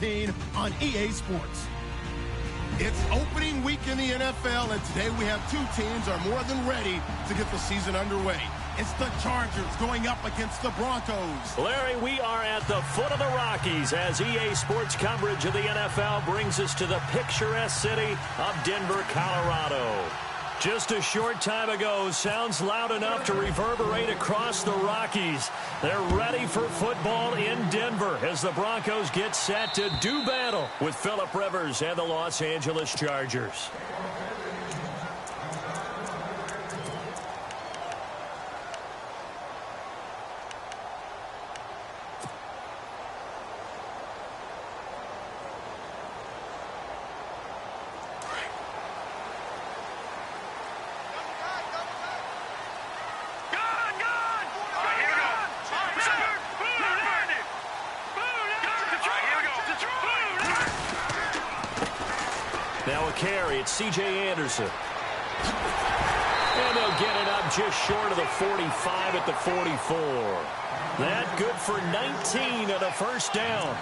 17 on EA Sports. It's opening week in the NFL, and today we have two teams are more than ready to get the season underway. It's the Chargers going up against the Broncos. Larry, we are at the foot of the Rockies as EA Sports coverage of the NFL brings us to the picturesque city of Denver, Colorado. Just a short time ago, sounds loud enough to reverberate across the Rockies. They're ready for football in Denver as the Broncos get set to do battle with Phillip Rivers and the Los Angeles Chargers. Now a carry, it's C.J. Anderson. And they'll get it up just short of the 45 at the 44. That good for 19 and a first down.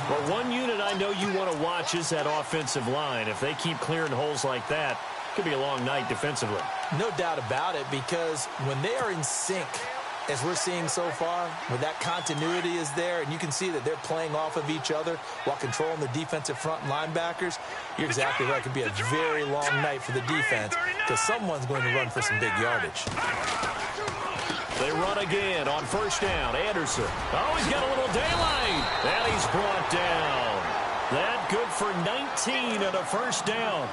But one unit I know you want to watch is that offensive line. If they keep clearing holes like that, it could be a long night defensively. No doubt about it, because when they are in sync, as we're seeing so far, where that continuity is there, and you can see that they're playing off of each other while controlling the defensive front linebackers, you're exactly right. It could be a very long night for the defense because someone's going to run for some big yardage. They run again on first down. Anderson. Oh, he's got a little daylight. And he's brought down. That good for 19 and a first down.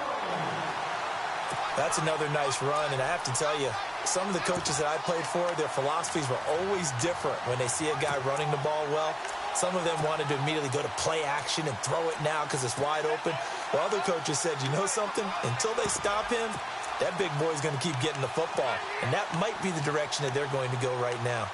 That's another nice run, and I have to tell you, some of the coaches that I played for, their philosophies were always different when they see a guy running the ball well. Some of them wanted to immediately go to play action and throw it now because it's wide open. While other coaches said, you know something? Until they stop him, that big boy's going to keep getting the football. And that might be the direction that they're going to go right now.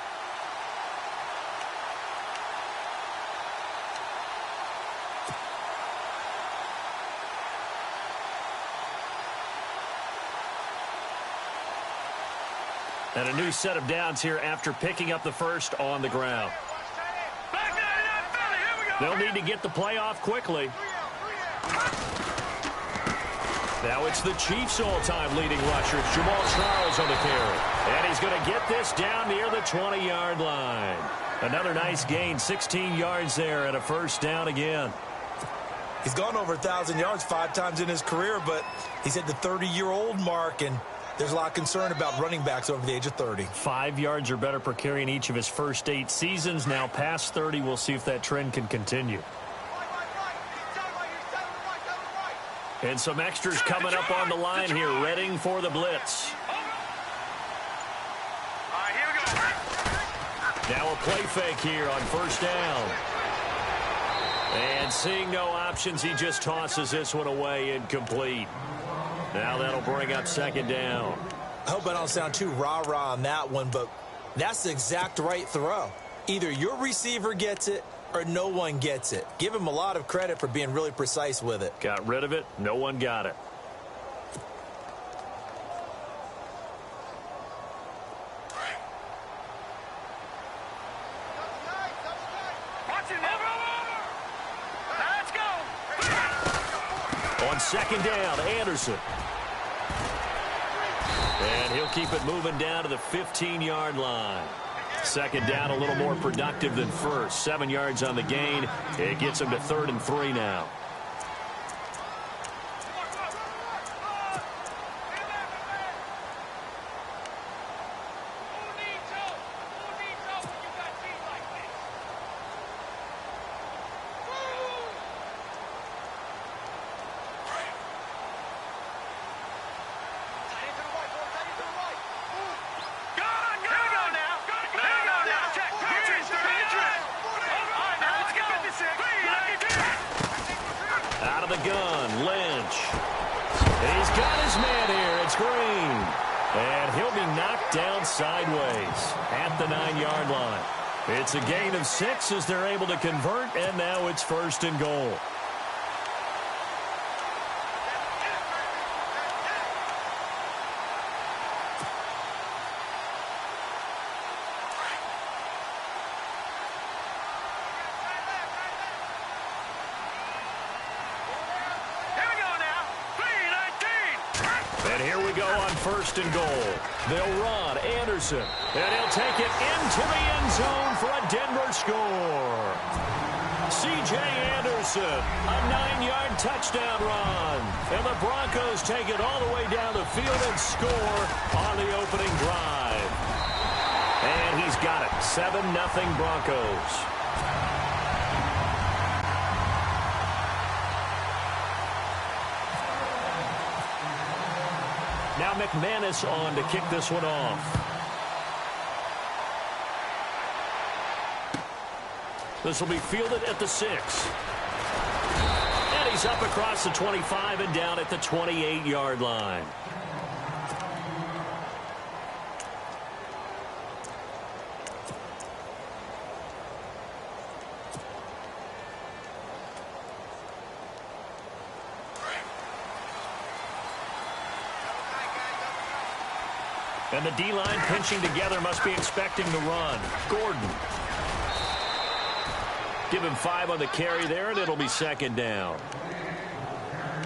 And a new set of downs here after picking up the first on the ground. They'll need to get the play off quickly. Now it's the Chiefs' all-time leading rusher, Jamal Charles on the carry. And he's going to get this down near the 20-yard line. Another nice gain, 16 yards there and a first down again. He's gone over 1,000 yards 5 times in his career, but he's hit the 30-year-old mark, and there's a lot of concern about running backs over the age of 30. 5 yards or better per carry in each of his first 8 seasons. Now past 30, we'll see if that trend can continue. And some extras coming up on the line here, readying for the blitz. Now a play fake here on first down. And seeing no options, he just tosses this one away, incomplete. Now that'll bring up second down. I hope I don't sound too rah-rah on that one, but that's the exact right throw. Either your receiver gets it or no one gets it. Give him a lot of credit for being really precise with it. Got rid of it. No one got it. On second down, Anderson. And he'll keep it moving down to the 15-yard line. Second down, a little more productive than first. 7 yards on the gain. It gets him to 3rd and 3 now. Sideways at the 9-yard line. It's a gain of 6 as they're able to convert, and now it's 1st and goal. go on 1st and goal. They'll run Anderson, and he'll take it into the end zone for a Denver score. C.J. Anderson, a 9-yard touchdown run. And the Broncos take it all the way down the field and score on the opening drive. And he's got it. 7-0 Broncos. Now McManus on to kick this one off. This will be fielded at the 6. And he's up across the 25 and down at the 28-yard line. And the D-line pinching together must be expecting the run. Gordon. Give him 5 on the carry there, and it'll be 2nd down.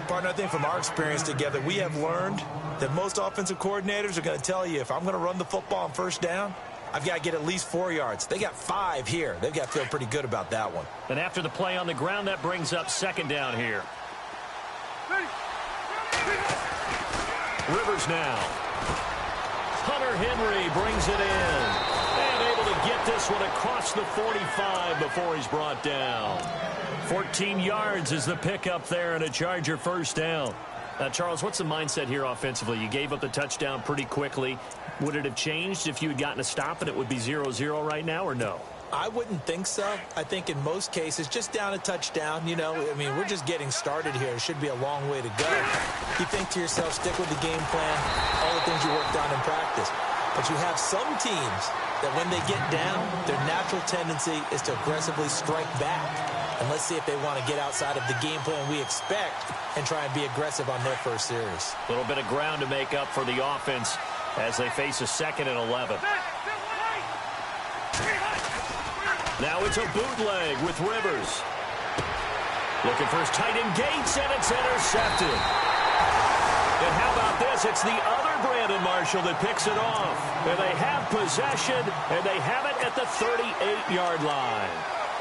Partner, I think from our experience together, we have learned that most offensive coordinators are going to tell you, if I'm going to run the football on 1st down, I've got to get at least 4 yards. They got 5 here. They've got to feel pretty good about that one. And after the play on the ground, that brings up 2nd down here. Rivers now. Hunter Henry brings it in. And able to get this one across the 45 before he's brought down. 14 yards is the pickup there and a Charger 1st down. Charles, what's the mindset here offensively? You gave up the touchdown pretty quickly. Would it have changed if you had gotten a stop and it would be 0-0 right now, or no? I wouldn't think so. I think in most cases, just down a touchdown, you know, I mean, we're just getting started here. It should be a long way to go. You think to yourself, stick with the game plan, all the things you worked on in practice. But you have some teams that when they get down, their natural tendency is to aggressively strike back. And let's see if they want to get outside of the game plan we expect and try and be aggressive on their first series. A little bit of ground to make up for the offense as they face a 2nd and 11. Now it's a bootleg with Rivers. Looking for his tight end Gates, and it's intercepted. And how about this? It's the other Brandon Marshall that picks it off. And they have possession, and they have it at the 38-yard line.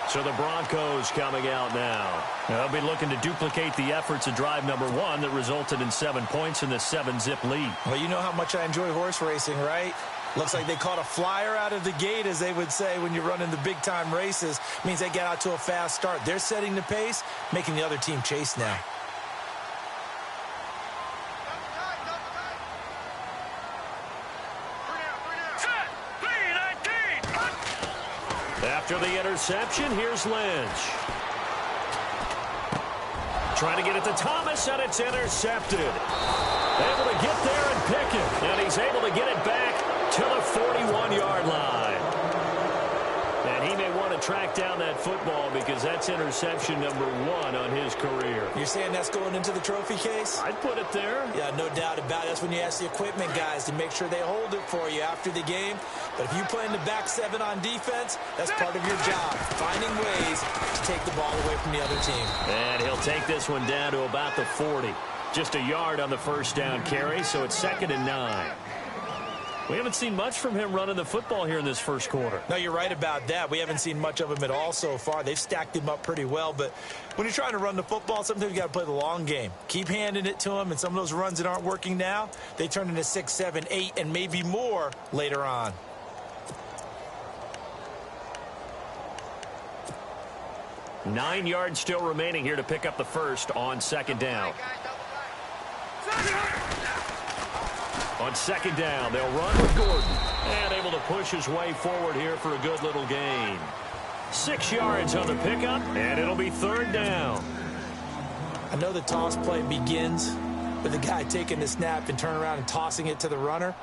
So the Broncos coming out now. They'll be looking to duplicate the efforts of drive number 1 that resulted in 7 points in the 7-zip lead. Well, you know how much I enjoy horse racing, right? Looks like they caught a flyer out of the gate, as they would say when you're running the big-time races. Means they get out to a fast start. They're setting the pace, making the other team chase now. After the interception, here's Lynch. Trying to get it to Thomas, and it's intercepted. Able to get there and pick it. And he's able to get it back to the 41-yard line. And he may want to track down that football because that's interception number 1 on his career. You're saying that's going into the trophy case? I'd put it there. Yeah, no doubt about it. That's when you ask the equipment guys to make sure they hold it for you after the game. But if you play in the back 7 on defense, that's part of your job, finding ways to take the ball away from the other team. And he'll take this one down to about the 40. Just a yard on the 1st down carry, so it's 2nd and 9. We haven't seen much from him running the football here in this first quarter. No, you're right about that. We haven't seen much of him at all so far. They've stacked him up pretty well, but when you're trying to run the football, sometimes you got to play the long game. Keep handing it to him, and some of those runs that aren't working now, they turn into 6, 7, 8, and maybe more later on. Nine yards still remaining here to pick up the first on 2nd down. On 2nd down, they'll run with Gordon. And able to push his way forward here for a good little gain. 6 yards on the pickup, and it'll be 3rd down. I know the toss play begins with the guy taking the snap and turning around and tossing it to the runner.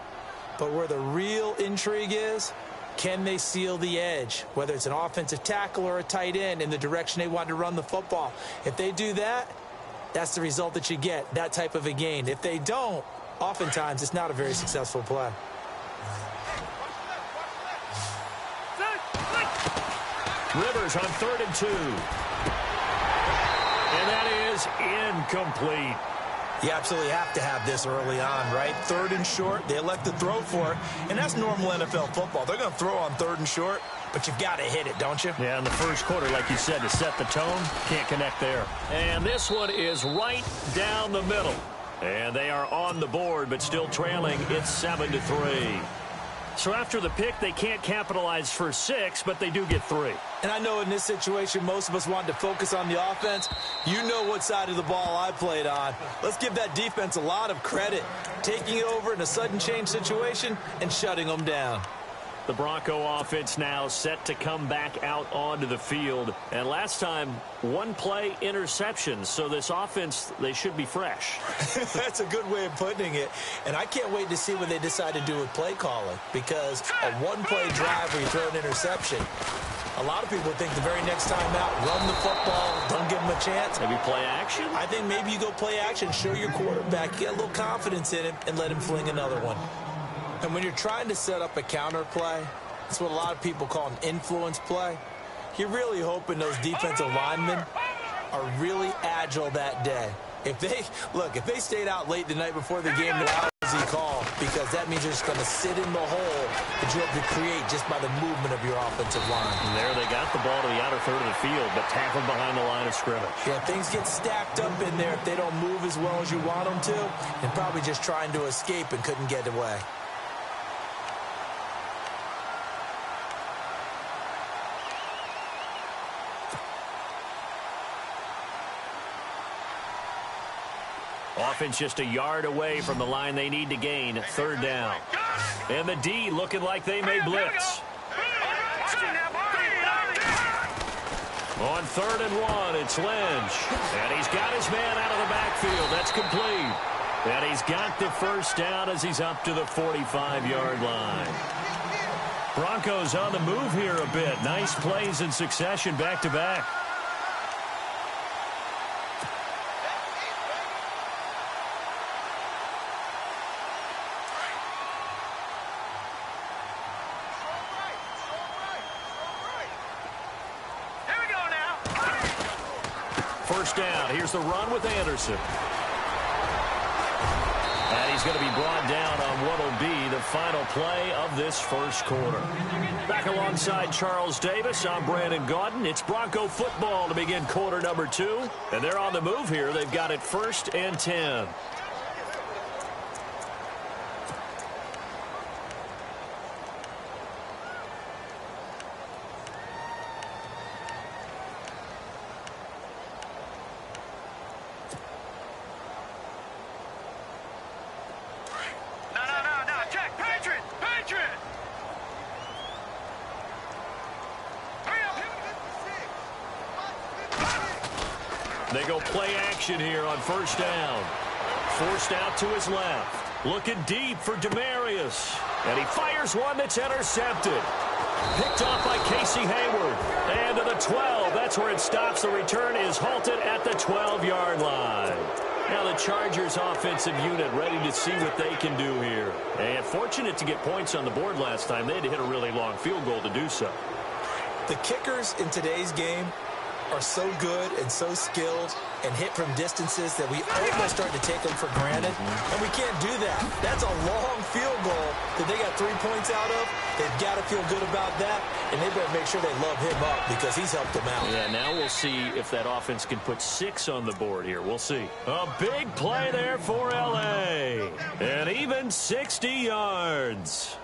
But where the real intrigue is, can they seal the edge, whether it's an offensive tackle or a tight end, in the direction they want to run the football? If they do that, that's the result that you get, that type of a gain. If they don't, oftentimes it's not a very successful play. Rivers on 3rd and 2. And that is incomplete. You absolutely have to have this early on, right? 3rd and short, they elect to throw for it, and that's normal NFL football. They're going to throw on 3rd and short, but you've got to hit it, don't you? Yeah, in the first quarter, like you said, to set the tone, can't connect there. And this one is right down the middle. And they are on the board, but still trailing. It's 7-3. So after the pick, they can't capitalize for 6, but they do get 3. And I know in this situation, most of us wanted to focus on the offense. You know what side of the ball I played on. Let's give that defense a lot of credit, taking it over in a sudden change situation and shutting them down. The Bronco offense now set to come back out onto the field. And last time, 1-play interceptions. So this offense, they should be fresh. That's a good way of putting it. And I can't wait to see what they decide to do with play calling. Because a 1-play drive where you throw an interception, a lot of people think the very next time out, run the football, don't give them a chance. Maybe play action? I think maybe you go play action, show your quarterback, get a little confidence in him, and let him fling another one. And when you're trying to set up a counter play, it's what a lot of people call an influence play. You're really hoping those defensive linemen are really agile that day. If they stayed out late the night before the game, they're out as he call, because that means they're just going to sit in the hole that you have to create just by the movement of your offensive line. And there they got the ball to the outer third of the field, but tackled behind the line of scrimmage. Yeah, things get stacked up in there if they don't move as well as you want them to, and probably just trying to escape and couldn't get away. Offense just a yard away from the line they need to gain. 3rd down. And the D looking like they may blitz. On 3rd and 1, it's Lynch. And he's got his man out of the backfield. That's complete. And he's got the first down as he's up to the 45-yard line. Broncos on the move here a bit. Nice plays in succession back-to-back. First down. Here's the run with Anderson. And he's going to be brought down on what will be the final play of this first quarter. Back alongside Charles Davis, I'm Brandon Gaudin. It's Bronco football to begin quarter number 2. And they're on the move here. They've got it 1st and 10. They go play action here on 1st down. Forced out to his left. Looking deep for Demarius. And he fires one that's intercepted. Picked off by Casey Hayward. And to the 12. That's where it stops. The return is halted at the 12-yard line. Now the Chargers offensive unit ready to see what they can do here. And fortunate to get points on the board last time. They had to hit a really long field goal to do so. The kickers in today's game are so good and so skilled and hit from distances that we almost start to take them for granted. And we can't do that. That's a long field goal that they got 3 points out of. They've got to feel good about that, and they better make sure they love him up because he's helped them out. Yeah, now we'll see if that offense can put 6 on the board here. We'll see. A big play there for L.A. And even 60 yards.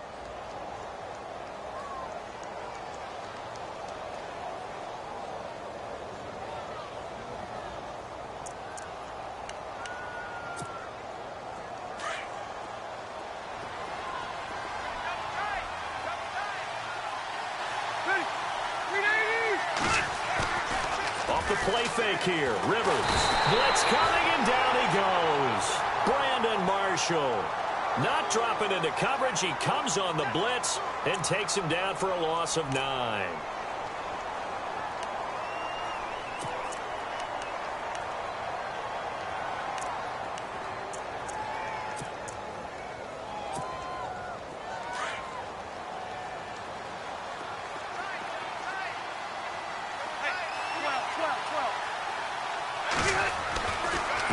Play fake here. Rivers. Blitz coming, and down he goes. Brandon Marshall. Not dropping into coverage. He comes on the blitz and takes him down for a loss of 9.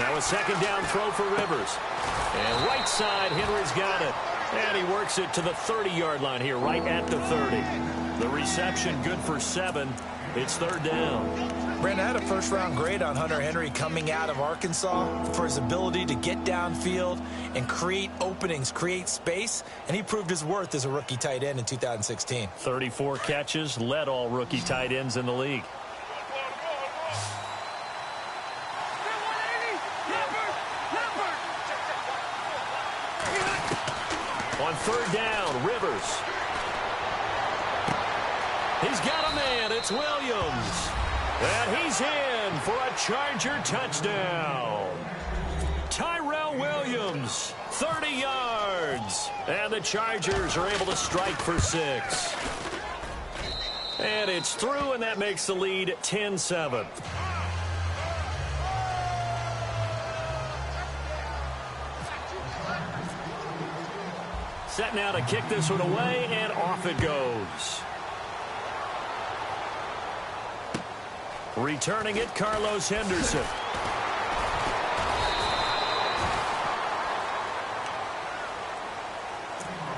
Now a second down throw for Rivers. And right side, Henry's got it. And he works it to the 30-yard line here, right at the 30. The reception good for 7. It's third down. Brandon, I had a first-round grade on Hunter Henry coming out of Arkansas for his ability to get downfield and create openings, create space, and he proved his worth as a rookie tight end in 2016. 34 catches, led all rookie tight ends in the league. On third down, Rivers. He's got a man. It's Williams. And he's in for a Charger touchdown. Tyrell Williams, 30 yards. And the Chargers are able to strike for 6. And it's through, and that makes the lead 10-7. Set now to kick this one away, and off it goes. Returning it, Carlos Henderson.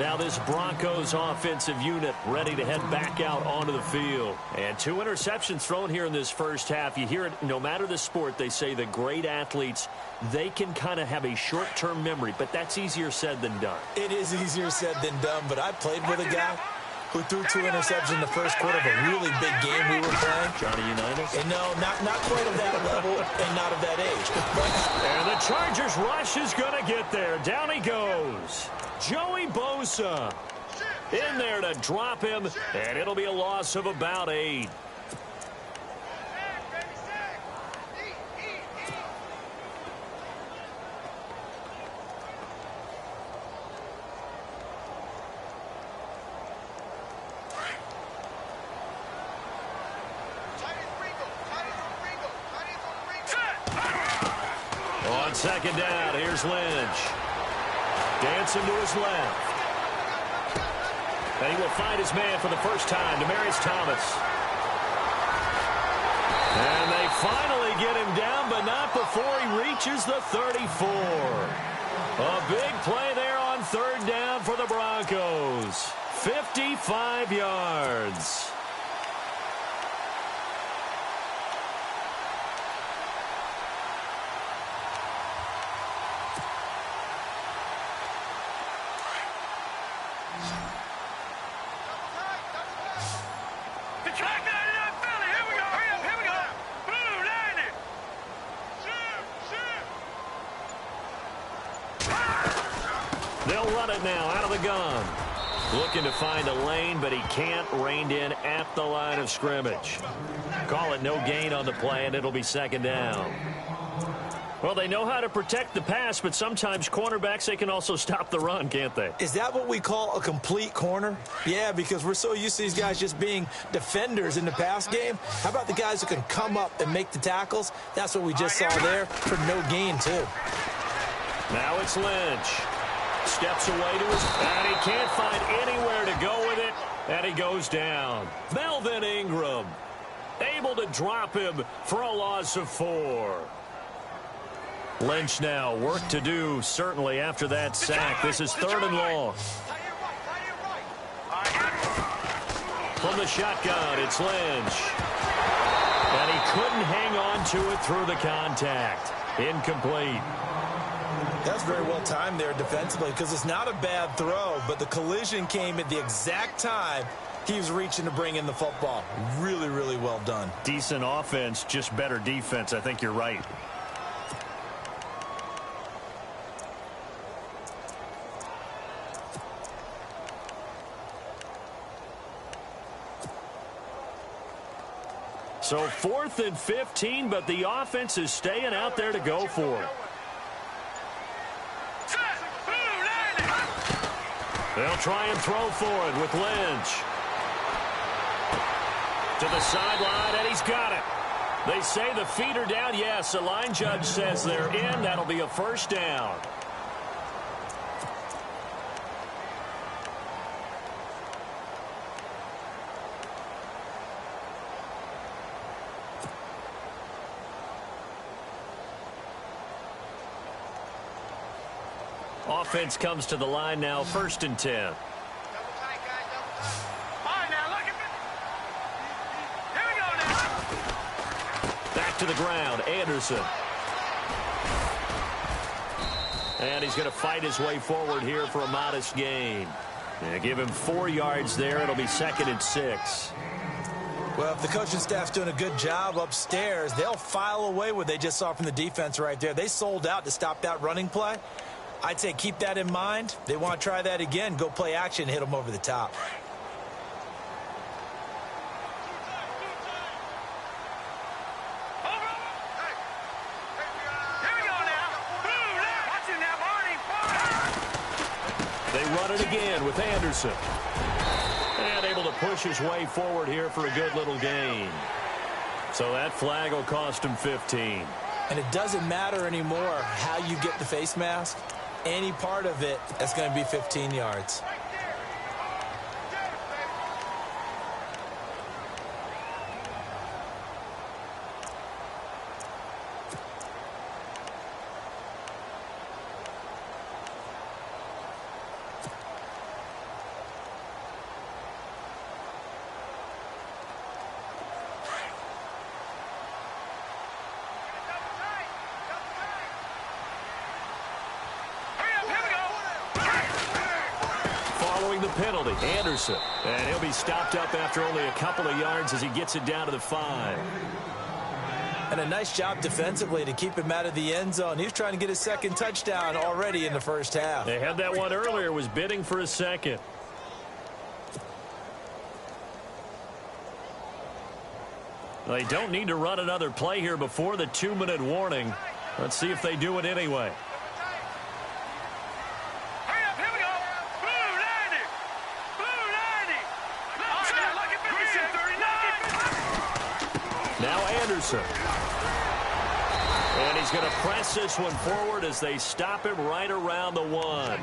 Now this Broncos offensive unit ready to head back out onto the field. And 2 interceptions thrown here in this first half. You hear it, no matter the sport, they say the great athletes, they can kind of have a short-term memory, but that's easier said than done. It is easier said than done, but I played with a guy who threw 2 interceptions in the first quarter of a really big game we were playing. Johnny Unitas? And no, not quite of that level and not of that age. And the Chargers rush is going to get there. Down he goes. Joey Bosa in there to drop him, and it'll be a loss of about 8. On second down, here's Lynch. Dancing to his left. And he will find his man for the first time, Demaryius Thomas. And they finally get him down, but not before he reaches the 34. A big play there on third down for the Broncos. 55 yards. They'll run it now out of the gun. Looking to find a lane, but he can't. Reined in at the line of scrimmage. Call it no gain on the play, and it'll be second down. Well, they know how to protect the pass, but sometimes cornerbacks, they can also stop the run, can't they? Is that what we call a complete corner? Yeah, because we're so used to these guys just being defenders in the pass game. How about the guys who can come up and make the tackles? That's what we just saw there for no gain, too. Now it's Lynch. Steps away to his, and he can't find anywhere to go with it, and he goes down. Melvin Ingram able to drop him for a loss of 4. Lynch now, work to do, certainly, after that sack. This is third and long. From the shotgun, it's Lynch. And he couldn't hang on to it through the contact. Incomplete. That's very well timed there defensively because it's not a bad throw, but the collision came at the exact time he was reaching to bring in the football. Really, really well done. Decent offense, just better defense. I think you're right. So 4th and 15, but the offense is staying out there to go for it. They'll try and throw for it with Lynch. To the sideline, and he's got it. They say the feet are down. Yes, the line judge says they're in. That'll be a first down. Offense comes to the line now, 1st and 10. Back to the ground, Anderson. And he's going to fight his way forward here for a modest gain. Yeah, give him 4 yards there. It'll be 2nd and 6. Well, if the coaching staff's doing a good job upstairs, they'll file away what they just saw from the defense right there. They sold out to stop that running play. I'd say keep that in mind. They want to try that again. Go play action, hit them over the top. They run it again with Anderson. And able to push his way forward here for a good little gain. So that flag will cost him 15. And it doesn't matter anymore how you get the face mask. Any part of it, that's going to be 15 yards. The penalty, Anderson, and he'll be stopped up after only a couple of yards as he gets it down to the 5. And a nice job defensively to keep him out of the end zone. He was trying to get his 2nd touchdown already in the 1st half. They had that one earlier, was bidding for a 2nd. They don't need to run another play here before the 2-minute warning. Let's see if they do it anyway. Now Anderson. And he's going to press this one forward as they stop him right around the 1.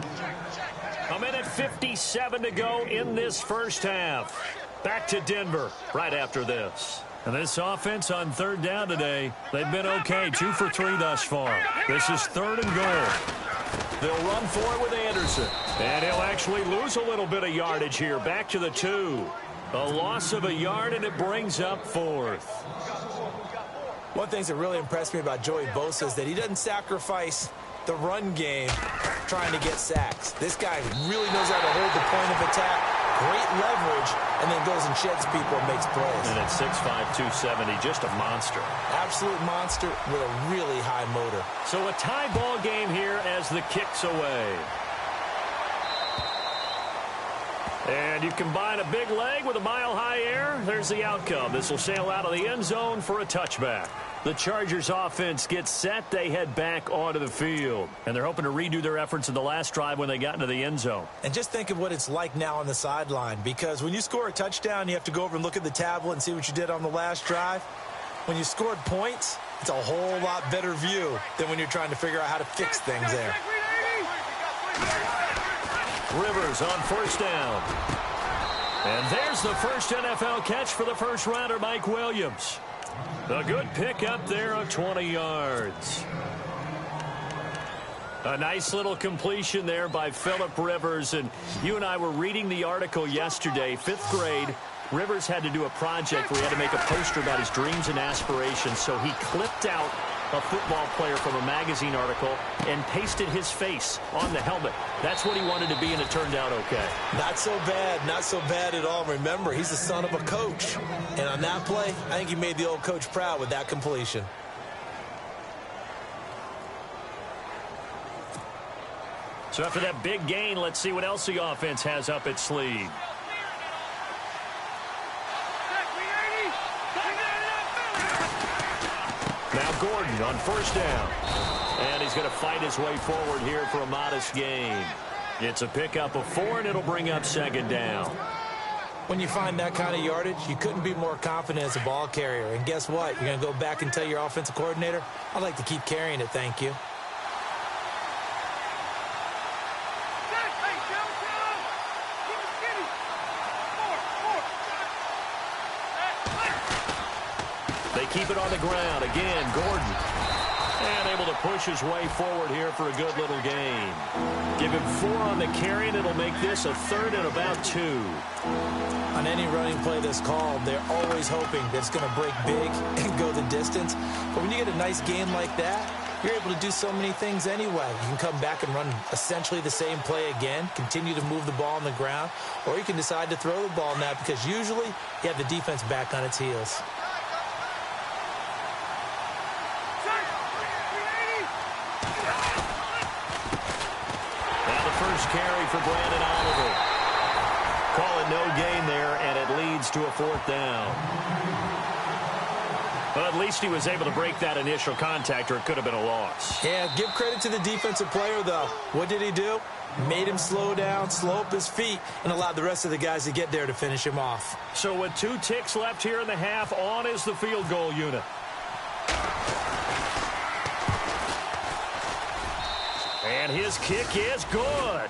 1:57 to go in this 1st half. Back to Denver right after this. And this offense on 3rd down today, they've been okay. 2 for 3 thus far. This is 3rd and goal. They'll run for it with Anderson. And he'll actually lose a little bit of yardage here. Back to the 2. A loss of a yard, and it brings up 4th. One thing that really impressed me about Joey Bosa is that he doesn't sacrifice the run game trying to get sacks. This guy really knows how to hold the point of attack, great leverage, and then goes and sheds people and makes plays. And at 6'5", 270, just a monster. Absolute monster with a really high motor. So a tie ball game here as the kick's away. And you combine a big leg with a mile-high air, there's the outcome. This will sail out of the end zone for a touchback. The Chargers offense gets set. They head back onto the field. And they're hoping to redo their efforts in the last drive when they got into the end zone. And just think of what it's like now on the sideline. Because when you score a touchdown, you have to go over and look at the tablet and see what you did on the last drive. When you scored points, it's a whole lot better view than when you're trying to figure out how to fix things there. Rivers on 1st down. And there's the first NFL catch for the first rounder, Mike Williams. A good pickup there of 20 yards. A nice little completion there by Phillip Rivers. And you and I were reading the article yesterday, 5th grade. Rivers had to do a project where he had to make a poster about his dreams and aspirations. So he clipped out a football player from a magazine article and pasted his face on the helmet. That's what he wanted to be, and it turned out okay. Not so bad at all. Remember, he's the son of a coach. And on that play, I think he made the old coach proud with that completion. So after that big gain, let's see what else the offense has up its sleeve. Now Gordon on 1st down. And he's going to fight his way forward here for a modest gain. It's a pickup of 4, and it'll bring up 2nd down. When you find that kind of yardage, you couldn't be more confident as a ball carrier. And guess what? You're going to go back and tell your offensive coordinator, I'd like to keep carrying it, thank you. They keep it on the ground. Again, Gordon. And able to push his way forward here for a good little gain. Give him 4 on the carry, and it'll make this a 3rd and about 2. On any running play that's called, they're always hoping that it's going to break big and go the distance. But when you get a nice gain like that, you're able to do so many things anyway. You can come back and run essentially the same play again, continue to move the ball on the ground, or you can decide to throw the ball now because usually you have the defense back on its heels. Now the first carry for Brandon Oliver. Call it no gain there, and it leads to a 4th down. But at least he was able to break that initial contact, or it could have been a loss. Yeah, give credit to the defensive player, though. What did he do? Made him slow down, slow up his feet, and allowed the rest of the guys to get there to finish him off. So with 2 ticks left here in the half, on is the field goal unit. And his kick is good.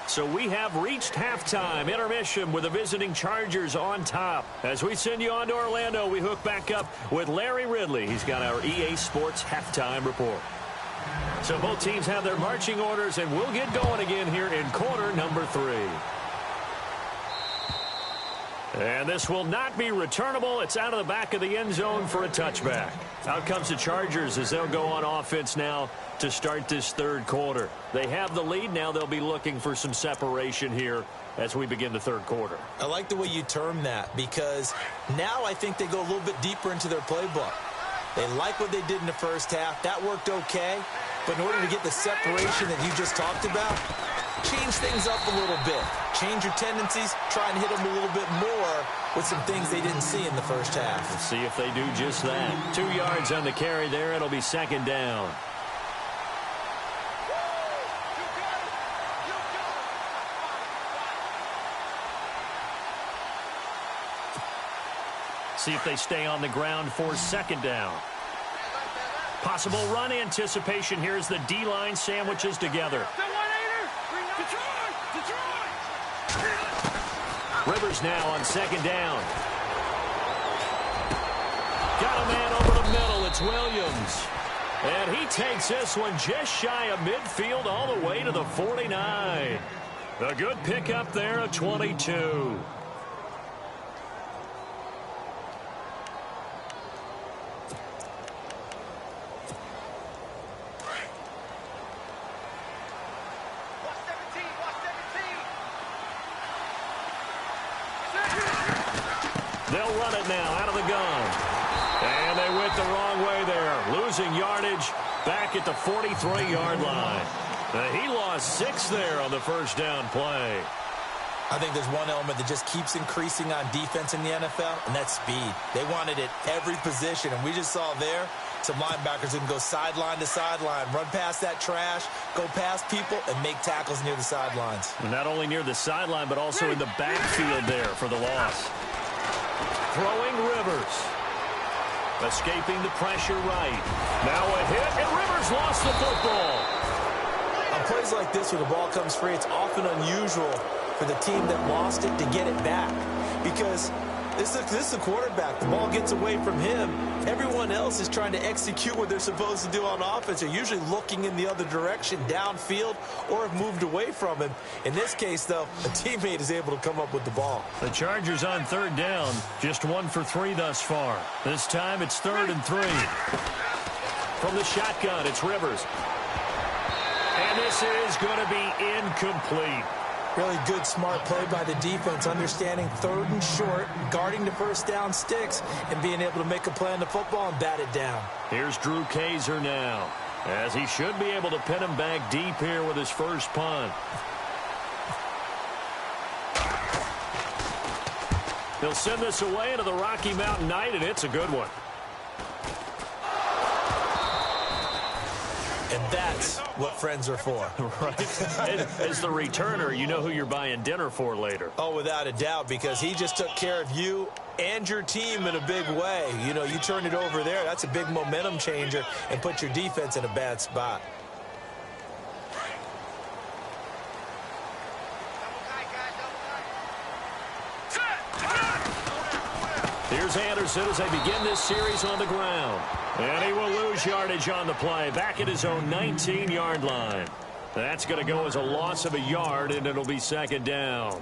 So we have reached halftime intermission with the visiting Chargers on top. As we send you on to Orlando, we hook back up with Larry Ridley. He's got our EA Sports halftime report. So both teams have their marching orders, and we'll get going again here in quarter number 3. And this will not be returnable. It's out of the back of the end zone for a touchback. Out comes the Chargers as they'll go on offense now to start this 3rd quarter. They have the lead. Now they'll be looking for some separation here as we begin the 3rd quarter. I like the way you term that because now I think they go a little bit deeper into their playbook. They like what they did in the first half. That worked okay. But in order to get the separation that you just talked about, change things up a little bit. Change your tendencies. Try and hit them a little bit more with some things they didn't see in the first half. Let's see if they do just that. 2 yards on the carry there. It'll be 2nd down. See if they stay on the ground for 2nd down. Possible run anticipation here as the D-line sandwiches together. Rivers now on 2nd down. Got a man over the middle. It's Williams. And he takes this one just shy of midfield all the way to the 49. A good pickup there of 22. They'll run it now out of the gun. And they went the wrong way there. Losing yardage back at the 43-yard line. He lost 6 there on the first down play. I think there's one element that just keeps increasing on defense in the NFL, and that's speed. They want it at every position, and we just saw there some linebackers who can go sideline to sideline, run past that trash, go past people, and make tackles near the sidelines. And not only near the sideline, but also in the backfield there for the loss. Throwing Rivers. Escaping the pressure right. Now a hit, and Rivers lost the football. On plays like this where the ball comes free, it's often unusual for the team that lost it to get it back. Because this is a quarterback. The ball gets away from him. Everyone else is trying to execute what they're supposed to do on offense. They're usually looking in the other direction, downfield, or have moved away from him. In this case, though, a teammate is able to come up with the ball. The Chargers on 3rd down, just 1 for 3 thus far. This time it's 3rd and 3. From the shotgun, it's Rivers. And this is going to be incomplete. Really good, smart play by the defense, understanding 3rd and short, guarding the first down sticks, and being able to make a play on the football and bat it down. Here's Drew Kaiser now, as he should be able to pin him back deep here with his first punt. He'll send this away into the Rocky Mountain Night, and it's a good one. And that's what friends are for. Right. As the returner, you know who you're buying dinner for later. Oh, without a doubt, because he just took care of you and your team in a big way. You know, you turn it over there, that's a big momentum changer and put your defense in a bad spot. Here's Anderson as they begin this series on the ground. And he will lose yardage on the play, back at his own 19-yard line. That's going to go as a loss of a yard, and it'll be second down.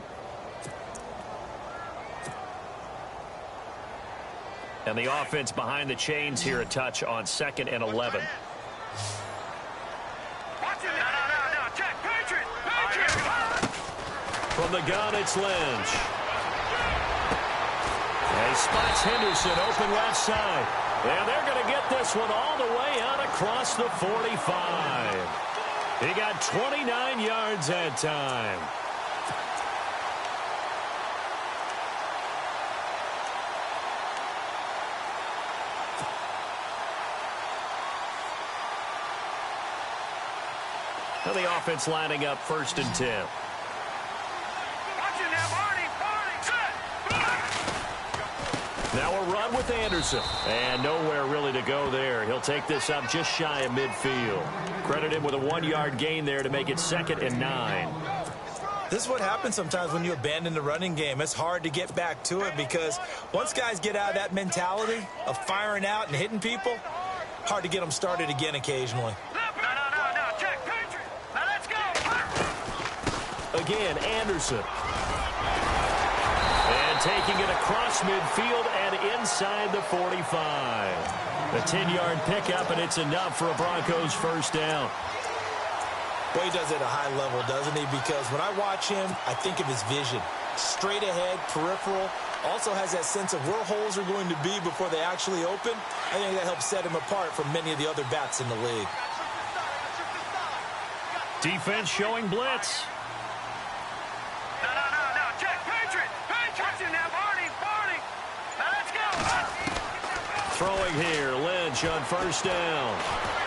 And the offense behind the chains here a touch on 2nd and 11. From the gun, it's Lynch. And he spots Henderson open left side. And they're going to get this one all the way out across the 45. He got 29 yards that time. Now the offense lining up 1st and 10. Now a run with Anderson. And nowhere really to go there. He'll take this up just shy of midfield. Credit him with a 1-yard gain there to make it 2nd and 9. This is what happens sometimes when you abandon the running game. It's hard to get back to it because once guys get out of that mentality of firing out and hitting people, hard to get them started again occasionally. Again, Anderson. And taking it across midfield and inside the 45. A 10-yard pickup, and it's enough for a Broncos first down. Well, he does it at a high level, doesn't he? Because when I watch him, I think of his vision. Straight ahead, peripheral. Also has that sense of where holes are going to be before they actually open. I think that helps set him apart from many of the other backs in the league. Defense showing blitz. Throwing here, Lynch on first down.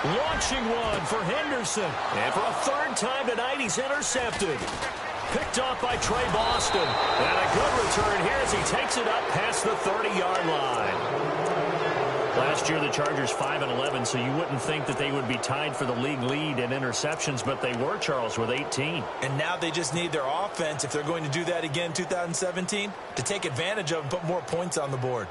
Launching one for Henderson. And for a 3rd time tonight, he's intercepted. Picked off by Trey Boston. And a good return here as he takes it up past the 30-yard line. Last year, the Chargers 5-11, so you wouldn't think that they would be tied for the league lead in interceptions, but they were, Charles, with 18. And now they just need their offense, if they're going to do that again in 2017, to take advantage of and put more points on the board.